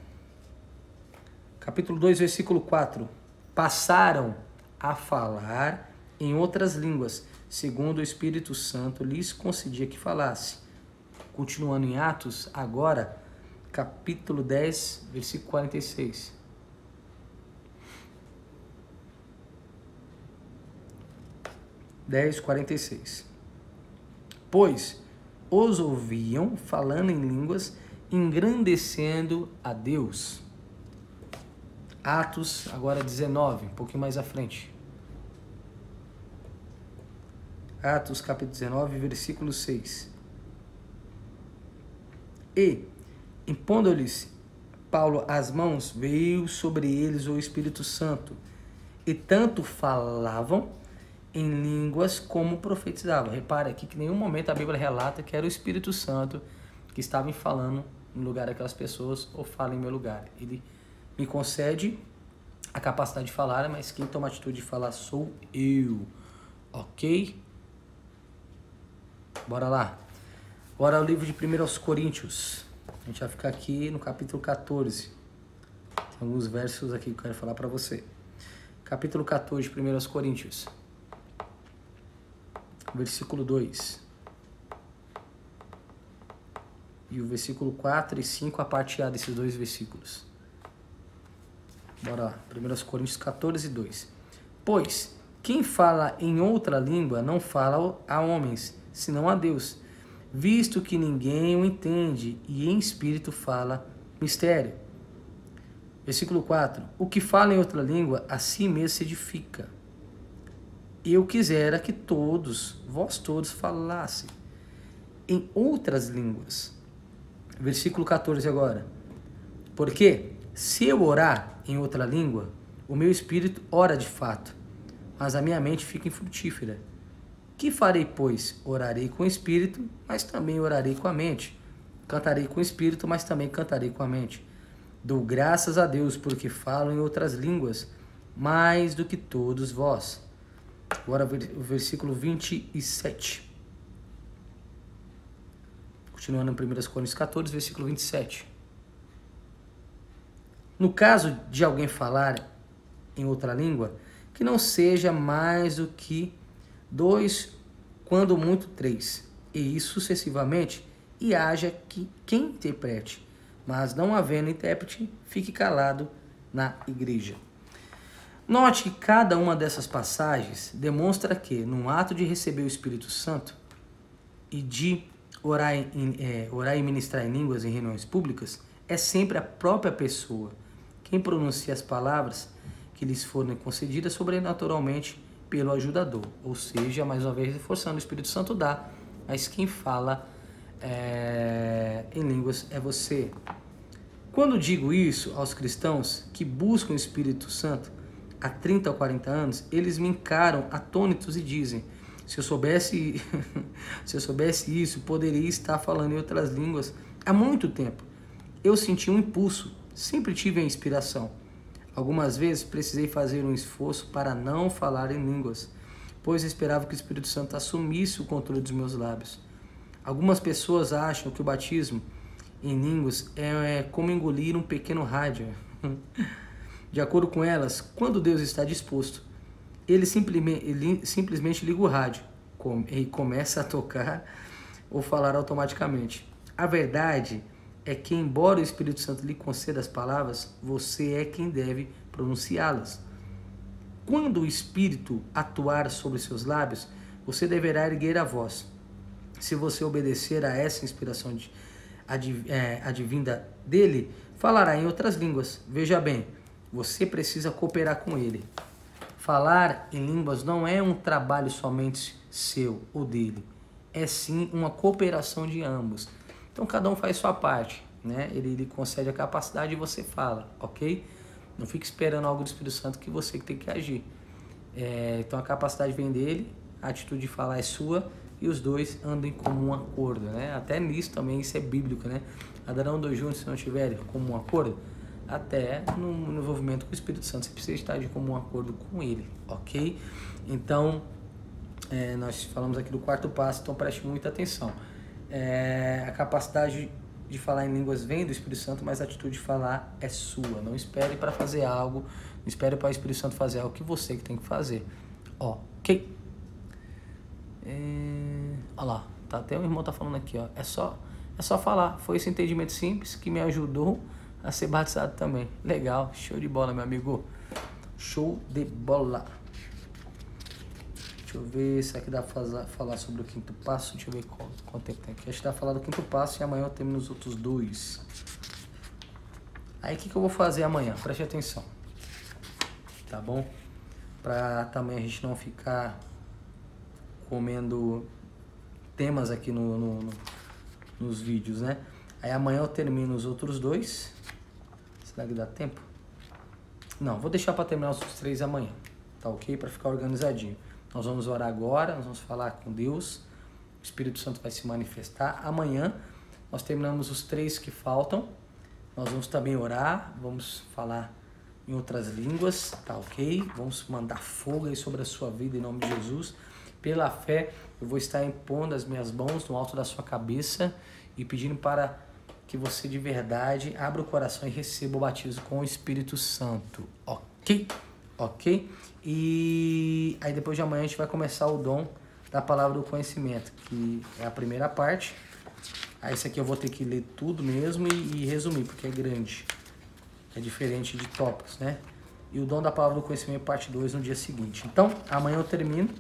Capítulo 2, versículo 4. Passaram a falar em outras línguas, segundo o Espírito Santo lhes concedia que falasse. Continuando em Atos, agora, capítulo 10, versículo 46. Pois os ouviam falando em línguas, engrandecendo a Deus. Atos, agora 19, um pouquinho mais à frente. Atos, capítulo 19, versículo 6. E, impondo-lhes Paulo as mãos, veio sobre eles o Espírito Santo, e tanto falavam em línguas como profetizavam. Repare aqui que em nenhum momento a Bíblia relata que era o Espírito Santo que estava falando no lugar daquelas pessoas ou fala em meu lugar. Ele me concede a capacidade de falar, mas quem toma a atitude de falar sou eu, ok? Bora lá. Agora o livro de 1 Coríntios. A gente vai ficar aqui no capítulo 14. Tem alguns versos aqui que eu quero falar para você. Capítulo 14 de 1 Coríntios. Versículo 2. E o versículo 4 e 5, a parte A desses dois versículos. Bora lá. 1 Coríntios 14, 2. Pois, quem fala em outra língua não fala a homens, senão a Deus, visto que ninguém o entende, e em espírito fala mistério. Versículo 4. O que fala em outra língua, a si mesmo se edifica. Eu quisera que vós todos falassem em outras línguas. Versículo 14 agora. Porque se eu orar em outra língua, o meu espírito ora de fato, mas a minha mente fica infrutífera. Que farei, pois? Orarei com o espírito, mas também orarei com a mente. Cantarei com o espírito, mas também cantarei com a mente. Dou graças a Deus, porque falo em outras línguas, mais do que todos vós. Agora o versículo 27. Continuando em 1 Coríntios 14, versículo 27. No caso de alguém falar em outra língua, que não seja mais do que 2, quando muito 3, e isso sucessivamente, e haja quem interprete, mas não havendo intérprete, fique calado na igreja. Note que cada uma dessas passagens demonstra que, no ato de receber o Espírito Santo e de orar e ministrar em línguas em reuniões públicas, é sempre a própria pessoa quem pronuncia as palavras que lhes forem concedidas sobrenaturalmente pelo ajudador. Ou seja, mais uma vez reforçando, o Espírito Santo dá, mas quem fala em línguas é você. Quando digo isso aos cristãos que buscam o Espírito Santo há 30 ou 40 anos, eles me encaram atônitos e dizem: se eu soubesse isso, poderia estar falando em outras línguas há muito tempo. Eu senti um impulso, sempre tive a inspiração. Algumas vezes precisei fazer um esforço para não falar em línguas, pois esperava que o Espírito Santo assumisse o controle dos meus lábios. Algumas pessoas acham que o batismo em línguas é como engolir um pequeno rádio. De acordo com elas, quando Deus está disposto, ele simplesmente liga o rádio e começa a tocar ou falar automaticamente. A verdade é que, embora o Espírito Santo lhe conceda as palavras, você é quem deve pronunciá-las. Quando o Espírito atuar sobre seus lábios, você deverá erguer a voz. Se você obedecer a essa inspiração advinda dele, falará em outras línguas. Veja bem, você precisa cooperar com ele. Falar em línguas não é um trabalho somente seu ou dele, é sim uma cooperação de ambos. Então cada um faz sua parte, né? Ele concede a capacidade e você fala, ok? Não fique esperando algo do Espírito Santo que você tem que agir. Então a capacidade vem dele, a atitude de falar é sua e os dois andam em comum acordo, né? Até nisso também isso é bíblico, né? Andarão dois juntos se não tiverem comum acordo. Até no envolvimento com o Espírito Santo, você precisa estar de comum acordo com ele, ok? Então, nós falamos aqui do quarto passo, então preste muita atenção. A capacidade de falar em línguas vem do Espírito Santo, mas a atitude de falar é sua. Não espere para fazer algo, não espere para o Espírito Santo fazer algo que você que tem que fazer, ok? Olha lá, até o irmão tá falando aqui, ó. É só falar. Foi esse entendimento simples que me ajudou a ser batizado também. Legal, show de bola, meu amigo. Show de bola. Deixa eu ver se aqui dá pra falar sobre o quinto passo. Deixa eu ver quanto tempo tem aqui. Acho que dá pra falar do quinto passo e amanhã eu termino os outros dois. Aí o que eu vou fazer amanhã? Preste atenção. Tá bom? Pra também a gente não ficar comendo temas aqui nos vídeos, né? Aí amanhã eu termino os outros dois. Será que dá tempo? Não, vou deixar para terminar os 3 amanhã, tá ok? Para ficar organizadinho. Nós vamos orar agora, nós vamos falar com Deus. O Espírito Santo vai se manifestar. Amanhã nós terminamos os 3 que faltam. Nós vamos também orar, vamos falar em outras línguas, tá ok? Vamos mandar fogo aí sobre a sua vida em nome de Jesus. Pela fé, eu vou estar impondo as minhas mãos no alto da sua cabeça e pedindo para que você de verdade abra o coração e receba o batismo com o Espírito Santo, ok? Ok? E aí depois de amanhã a gente vai começar o dom da palavra do conhecimento, que é a primeira parte. Aí esse aqui eu vou ter que ler tudo mesmo e resumir, porque é grande. É diferente de tópicos, né? E o dom da palavra do conhecimento, parte 2, no dia seguinte. Então, amanhã eu termino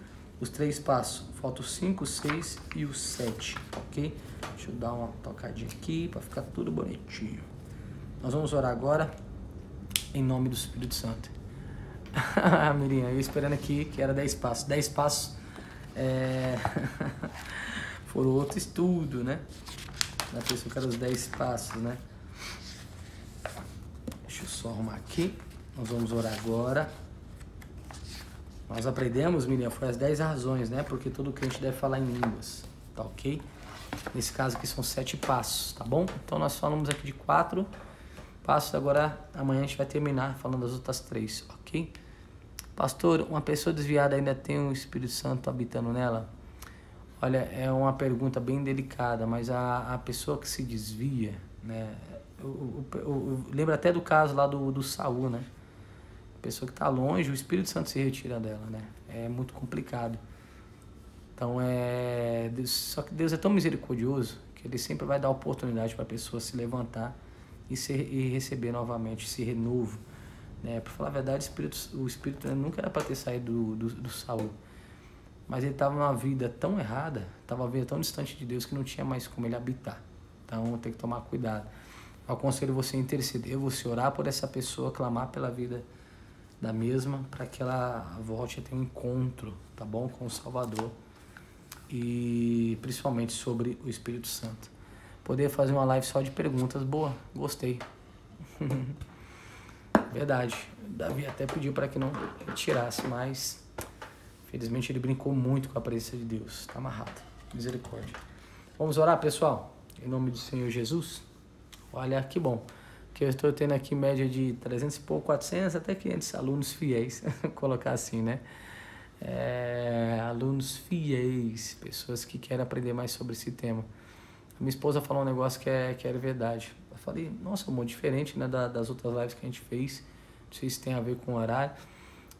os 3 passos. Falta o 5, o 6 e o 7, ok? Deixa eu dar uma tocadinha aqui para ficar tudo bonitinho. Nós vamos orar agora. em nome do Espírito Santo. Miriam, eu esperando aqui que era 10 passos. 10 passos foram outro estudo, né? Na pessoa que era os 10 passos, né? Deixa eu só arrumar aqui. Nós vamos orar agora. Nós aprendemos, Miriam, foi as 10 razões, né? Porque todo crente deve falar em línguas, tá ok? Nesse caso aqui são 7 passos, tá bom? Então nós falamos aqui de 4 passos, agora amanhã a gente vai terminar falando das outras 3, ok? Pastor, uma pessoa desviada ainda tem o Espírito Santo habitando nela? Olha, é uma pergunta bem delicada, mas a pessoa que se desvia, né? Eu lembro até do caso lá do Saul, né? A pessoa que está longe, o Espírito Santo se retira dela, né? É muito complicado. Então, só que Deus é tão misericordioso que Ele sempre vai dar oportunidade para a pessoa se levantar e receber novamente esse renovo, né? Para falar a verdade, o Espírito nunca era para ter saído do Saul. Mas ele estava numa vida tão errada, estava uma vida tão distante de Deus que não tinha mais como ele habitar. Então tem que tomar cuidado. Eu aconselho você a interceder, você orar por essa pessoa, clamar pela vida da mesma, para que ela volte a ter um encontro, tá bom? Com o Salvador. E principalmente sobre o Espírito Santo. Poder fazer uma live só de perguntas, boa, gostei. Verdade, Davi até pediu para que não tirasse, mas felizmente ele brincou muito com a presença de Deus. Está amarrado. Misericórdia. Vamos orar, pessoal? Em nome do Senhor Jesus. Olha, que bom. Que eu estou tendo aqui média de 300 e pouco, 400 até 500 alunos fiéis. Colocar assim, né? Alunos fiéis. Pessoas que querem aprender mais sobre esse tema. Minha esposa falou um negócio que era verdade. Eu falei, nossa, amor, diferente, né, das outras lives que a gente fez. Não sei se tem a ver com o horário.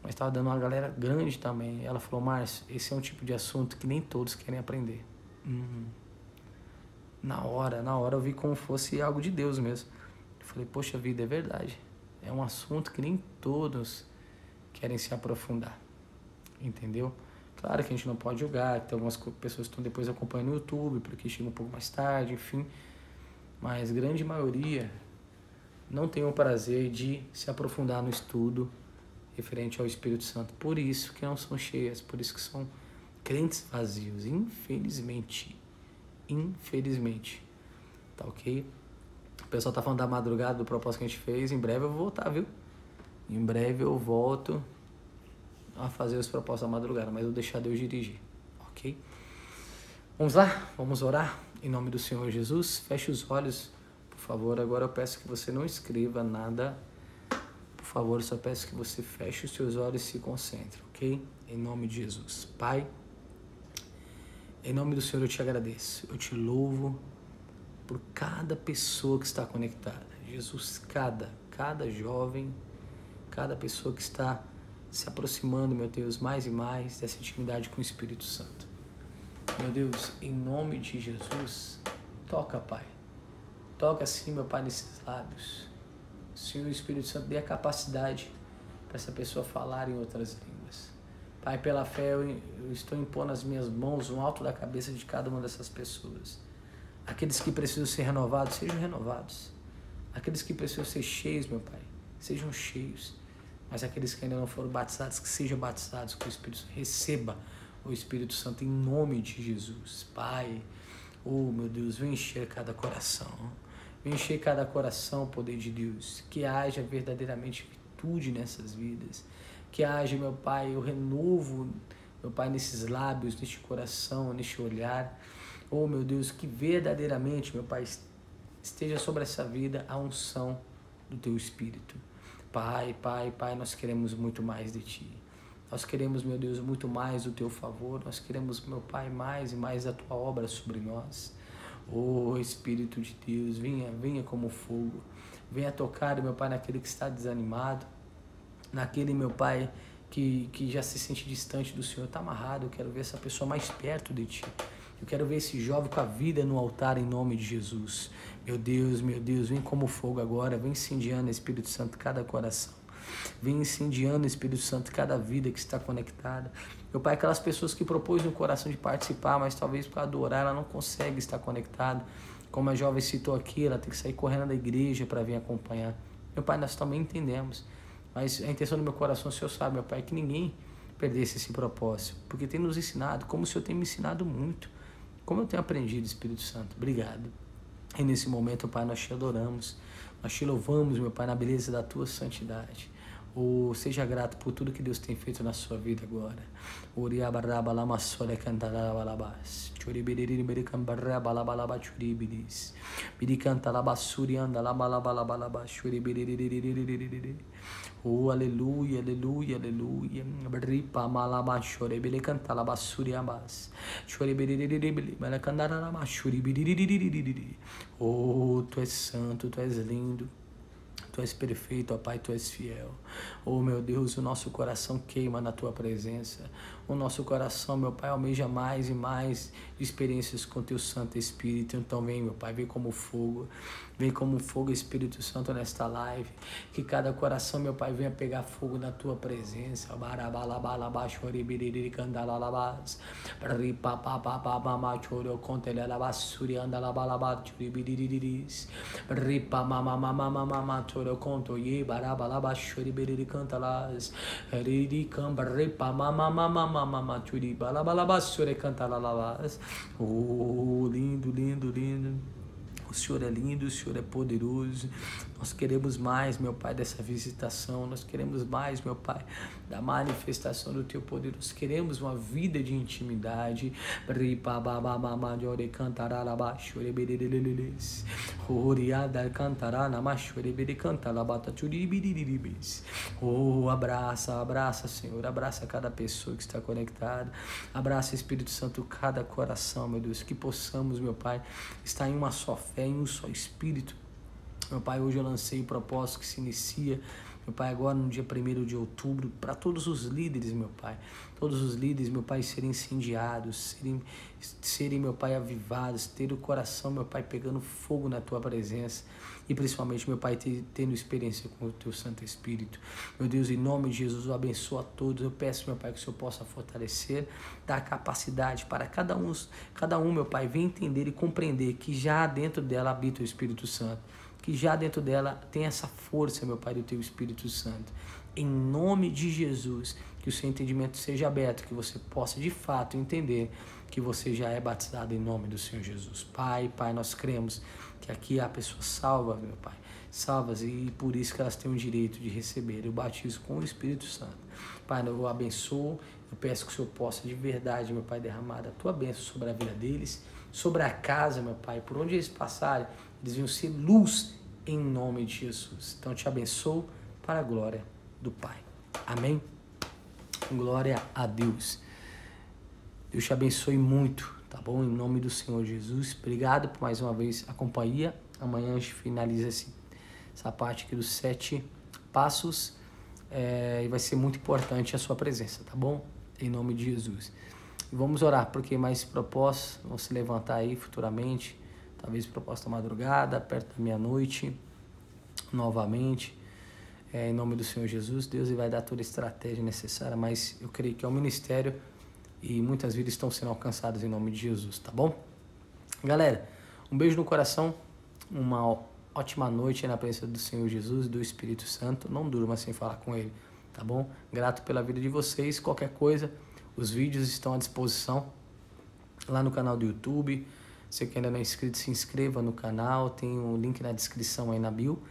Mas estava dando uma galera grande também. Ela falou, Márcio, esse é um tipo de assunto que nem todos querem aprender. Na hora eu vi como fosse algo de Deus mesmo. Eu falei, poxa vida, é verdade. É um assunto que nem todos querem se aprofundar. Entendeu? Claro que a gente não pode julgar, tem algumas pessoas que estão depois acompanhando no YouTube, porque chega um pouco mais tarde, enfim. Mas a grande maioria não tem o prazer de se aprofundar no estudo referente ao Espírito Santo. Por isso que não são cheias, por isso que são crentes vazios, infelizmente. Infelizmente. Tá ok? O pessoal tá falando da madrugada, do propósito que a gente fez. Em breve eu vou voltar, viu? Em breve eu volto a fazer os propósitos da madrugada, mas eu vou deixar Deus dirigir, ok? Vamos lá? Vamos orar? Em nome do Senhor Jesus, feche os olhos, por favor. Agora eu peço que você não escreva nada. Por favor, eu só peço que você feche os seus olhos e se concentre, ok? Em nome de Jesus. Pai, em nome do Senhor eu te agradeço. Eu te louvo por cada pessoa que está conectada. Jesus, cada jovem, cada pessoa que está se aproximando, meu Deus, mais e mais dessa intimidade com o Espírito Santo. Meu Deus, em nome de Jesus, toca, Pai. Toca assim, meu Pai, nesses lábios. Senhor, o Espírito Santo dê a capacidade para essa pessoa falar em outras línguas. Pai, pela fé eu estou impondo as minhas mãos no alto da cabeça de cada uma dessas pessoas. Aqueles que precisam ser renovados, sejam renovados. Aqueles que precisam ser cheios, meu Pai, sejam cheios. Mas aqueles que ainda não foram batizados, que sejam batizados com o Espírito Santo. Receba o Espírito Santo em nome de Jesus. Pai, oh meu Deus, vem encher cada coração. Vem encher cada coração, poder de Deus. Que haja verdadeiramente virtude nessas vidas. Que haja, meu Pai, o renovo, meu Pai, nesses lábios, neste coração, neste olhar. Oh, meu Deus, que verdadeiramente, meu Pai, esteja sobre essa vida a unção do Teu Espírito. Pai, nós queremos muito mais de Ti. Nós queremos, meu Deus, muito mais do Teu favor. Nós queremos, meu Pai, mais e mais da Tua obra sobre nós. Oh, Espírito de Deus, venha como fogo. Venha tocar, meu Pai, naquele que está desanimado. Naquele, meu Pai, que já se sente distante do Senhor. Está amarrado, eu quero ver essa pessoa mais perto de Ti. Eu quero ver esse jovem com a vida no altar em nome de Jesus. Meu Deus, vem como fogo agora. Vem incendiando, Espírito Santo, cada coração. Vem incendiando, Espírito Santo, cada vida que está conectada. Meu Pai, aquelas pessoas que propôs no coração de participar, mas talvez para adorar ela não consegue estar conectada. Como a jovem citou aqui, ela tem que sair correndo da igreja para vir acompanhar. Meu Pai, nós também entendemos. Mas a intenção do meu coração, o Senhor sabe, meu Pai, é que ninguém perdesse esse propósito. Porque tem nos ensinado, como o Senhor tem me ensinado muito. Como eu tenho aprendido, Espírito Santo. Obrigado. E nesse momento, Pai, nós te adoramos. Nós te louvamos, meu Pai, na beleza da tua santidade. Oh, seja grato por tudo que Deus tem feito na sua vida agora. Oh, aleluia, aleluia, aleluia. Ripa malama chore bele canta la basuri ambas. Chore bele bele cantara la machuri bele. Oh, tu és santo, tu és lindo. Tu és perfeito, ó Pai, Tu és fiel. Oh, meu Deus, o nosso coração queima na Tua presença. O nosso coração, meu Pai, almeja mais e mais experiências com Teu Santo Espírito. Então vem, meu Pai, vem como fogo. Vem como fogo, Espírito Santo, nesta live. Que cada coração, meu Pai, venha pegar fogo na Tua presença. Eu conto ye barabalaba churi beriri cantalas riri cambare pa mama churi balabalaba churi cantalavas. Oh, lindo, lindo, lindo. O Senhor é lindo, o Senhor é poderoso. Nós queremos mais, meu Pai, dessa visitação. Nós queremos mais, meu Pai, da manifestação do Teu poder. Nós queremos uma vida de intimidade. Oh, abraça, Senhor. Abraça cada pessoa que está conectada. Abraça, Espírito Santo, cada coração, meu Deus. Que possamos, meu Pai, estar em uma só fé, em um só Espírito. Meu Pai, hoje eu lancei o propósito que se inicia, meu Pai, agora no dia 1º de outubro, para todos os líderes, meu Pai. Todos os líderes, meu Pai, serem incendiados, serem, meu Pai, avivados, ter o coração, meu Pai, pegando fogo na Tua presença. E principalmente, meu Pai, tendo experiência com o Teu Santo Espírito. Meu Deus, em nome de Jesus, eu abençoo a todos. Eu peço, meu Pai, que o Senhor possa fortalecer, dar capacidade para cada um, meu Pai, venha entender e compreender que já dentro dela habita o Espírito Santo. Que já dentro dela tem essa força, meu Pai, do Teu Espírito Santo. Em nome de Jesus, que o seu entendimento seja aberto, que você possa de fato entender que você já é batizado em nome do Senhor Jesus. Pai, Nós cremos que aqui há pessoas salvas, meu Pai, salvas, e por isso que elas têm o direito de receber o batismo com o Espírito Santo. Pai, eu abençoo, eu peço que o Senhor possa de verdade, meu Pai, derramar a Tua bênção sobre a vida deles, sobre a casa, meu Pai, por onde eles passarem, eles venham ser luz em nome de Jesus. Então, te abençoo para a glória do Pai. Amém? Glória a Deus. Deus te abençoe muito, tá bom? Em nome do Senhor Jesus. Obrigado por mais uma vez a companhia. Amanhã a gente finaliza essa parte aqui dos 7 passos. E vai ser muito importante a sua presença, tá bom? Em nome de Jesus. E vamos orar, porque mais propósitos vão se levantar aí futuramente. Talvez proposta madrugada, perto da meia-noite, novamente. Em nome do Senhor Jesus, Deus vai dar toda a estratégia necessária, mas eu creio que é um ministério e muitas vidas estão sendo alcançadas em nome de Jesus, tá bom? Galera, um beijo no coração, uma ótima noite na presença do Senhor Jesus e do Espírito Santo. Não durma sem falar com Ele, tá bom? Grato pela vida de vocês. Qualquer coisa, os vídeos estão à disposição lá no canal do YouTube. Você que ainda não é inscrito, se inscreva no canal, tem o link na descrição aí na bio.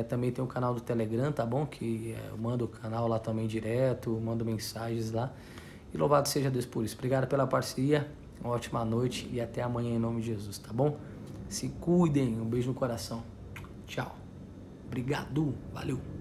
Também tem o canal do Telegram, tá bom? Que eu mando o canal lá também direto, mando mensagens lá. E louvado seja Deus por isso. Obrigado pela parceria, uma ótima noite e até amanhã em nome de Jesus, tá bom? Se cuidem, um beijo no coração. Tchau. Obrigado, valeu.